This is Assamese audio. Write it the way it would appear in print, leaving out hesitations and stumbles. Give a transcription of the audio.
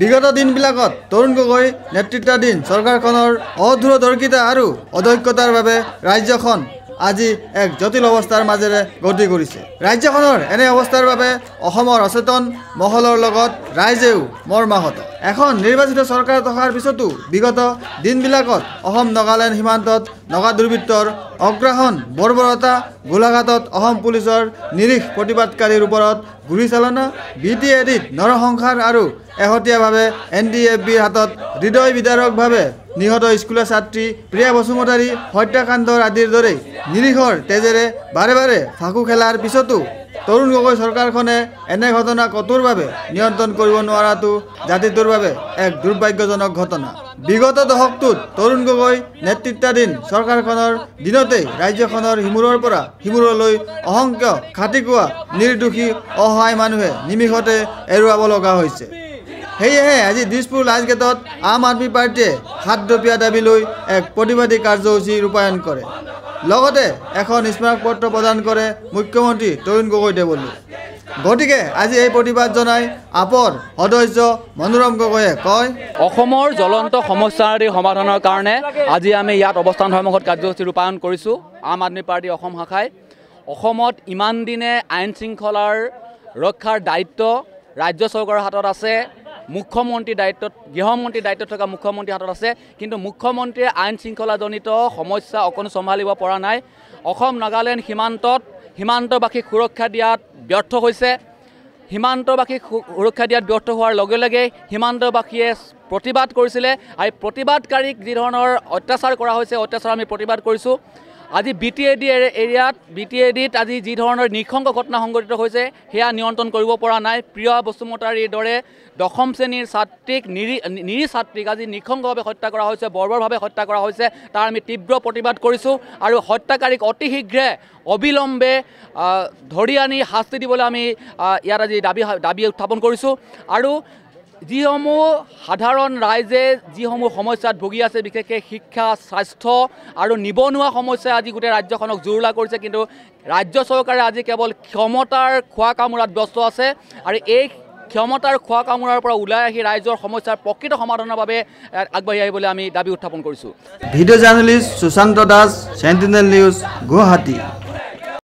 বিগত দিনবিলাকত তৰুণ গগৈ নেতৃত্বাধীন চৰকাৰখনৰ অদূৰদৰ্শিতা আৰু অদক্ষতাৰ বাবে ৰাজ্যখন আজি এক জটিল অৱস্থাৰ মাজেৰে গতি কৰিছে। ৰাজ্যখনৰ এনে অৱস্থাৰ বাবে অসমৰ অচেতন মহলৰ লগত ৰাইজেও মৰ্মাহত। এখন নিৰ্বাচিত চৰকাৰ থকাৰ পিছতো বিগত দিনবিলাকত অসম নাগালেণ্ড সীমান্তত নগা দুৰ্বৃত্তৰ অগ্ৰাসন বৰ্বৰতা, গোলাঘাটত অসম পুলিচৰ নিৰীহ প্ৰতিবাদকাৰীৰ ওপৰত গুলীচালনা, BTADত নৰসংহাৰ আৰু শেহতীয়াভাৱে NDFBৰ হাতত হৃদয় বিদাৰকভাৱে নিহত স্কুলীয়া ছাত্ৰী প্ৰিয়া বসুমতাৰী হত্যাকাণ্ডৰ আদিৰ দৰে নিৰীহৰ তেজেৰে বাৰে বাৰে ফাকু খেলাৰ পিছতো তৰুণ গগৈ চৰকাৰখনে এনে ঘটনা কঠোৰভাৱে নিয়ন্ত্ৰণ কৰিব নোৱাৰাটো জাতিটোৰ বাবে এক দুৰ্ভাগ্যজনক ঘটনা। বিগত দশকটোত তৰুণ গগৈ নেতৃত্বাধীন চৰকাৰখনৰ দিনতেই ৰাজ্যখনৰ সিমূৰৰ পৰা সিমূৰলৈ অসংখ্য খাটিকোৱা নিৰ্দোষী অসহায় মানুহে নিমিষতে এৰুৱাব লগা হৈছে। সেয়েহে আজি দিছপুৰ লাজগেটত আম আদমি পাৰ্টীয়ে 7 দফীয়া দাবী লৈ এক প্ৰতিবাদী কাৰ্যসূচী ৰূপায়ণ কৰে। লগতে এখন স্মাৰকপত্ৰ প্ৰদান কৰে মুখ্যমন্ত্ৰী তৰুণ গগৈদেৱলৈ। গতিকে আজি এই প্ৰতিবাদ জনাই আপৰ সদস্য মনোৰম গগৈয়ে কয়, অসমৰ জ্বলন্ত সমস্যাৰ সমাধানৰ কাৰণে আজি আমি ইয়াত অৱস্থান ধৰ্মঘট কাৰ্যসূচী ৰূপায়ণ কৰিছোঁ। আম আদমি পাৰ্টী অসম শাখাই অসমত ইমান দিনে আইন শৃংখলাৰ ৰক্ষাৰ দায়িত্ব ৰাজ্য চৰকাৰৰ হাতত আছে, মুখ্যমন্ত্ৰীৰ দায়িত্বত গৃহমন্ত্ৰীৰ দায়িত্বত থকা মুখ্যমন্ত্ৰীৰ হাতত আছে, কিন্তু মুখ্যমন্ত্ৰীয়ে আইন শৃংখলাজনিত সমস্যা অকণো চম্ভালিব পৰা নাই। অসম নাগালেণ্ড সীমান্তবাসীক সুৰক্ষা দিয়াত ব্যৰ্থ হৈছে। সীমান্তবাসীক সুৰক্ষা দিয়াত ব্যৰ্থ হোৱাৰ লগে লগে সীমান্তবাসীয়ে প্ৰতিবাদ কৰিছিলে। আৰু প্ৰতিবাদকাৰীক যি ধৰণৰ অত্যাচাৰ কৰা হৈছে, অত্যাচাৰ আমি প্ৰতিবাদ কৰিছোঁ। আজি BTAD এৰিয়াত BTADত আজি যি ধৰণৰ নৃশংস ঘটনা সংঘটিত হৈছে সেয়া নিয়ন্ত্ৰণ কৰিব পৰা নাই। প্ৰিয়া বসুমতাৰীৰ দৰে 10ম শ্ৰেণীৰ ছাত্ৰীক নিৰীহ ছাত্ৰীক আজি নৃশংসভাৱে হত্যা কৰা হৈছে, বৰ্বৰভাৱে হত্যা কৰা হৈছে। তাৰ আমি তীব্ৰ প্ৰতিবাদ কৰিছোঁ আৰু হত্যাকাৰীক অতি শীঘ্ৰে অবিলম্বে ধৰি আনি শাস্তি দিবলৈ আমি ইয়াত আজি দাবী উত্থাপন কৰিছোঁ। আৰু যিসমূহ সাধাৰণ ৰাইজে যিসমূহ সমস্যাত ভুগি আছে, বিশেষকৈ শিক্ষা, স্বাস্থ্য আৰু নিবনুৱা সমস্যাই আজি গোটেই ৰাজ্যখনক জুৰুলা কৰিছে, কিন্তু ৰাজ্য চৰকাৰে আজি কেৱল ক্ষমতাৰ খোৱা কামোৰাত ব্যস্ত আছে। আৰু এই ক্ষমতাৰ খোৱা কামোৰাৰ পৰা ওলাই আহি ৰাইজৰ সমস্যাৰ প্ৰকৃত সমাধানৰ বাবে আগবাঢ়ি আহিবলৈ আমি দাবী উত্থাপন কৰিছোঁ। Video' journalist Sushant Das, Sentinel news, Guwahati.